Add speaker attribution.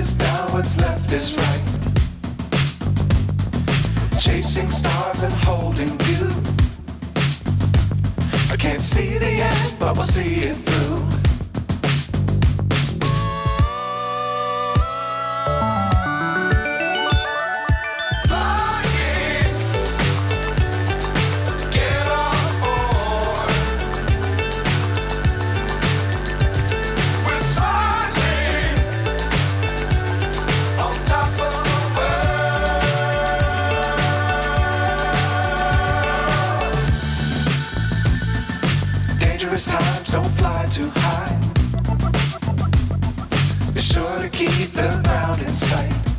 Speaker 1: is down, what's left is right. Chasing stars and holding you. I can't see the end, but we'll see it through. Times don't fly too high. Be sure to keep the ground in sight.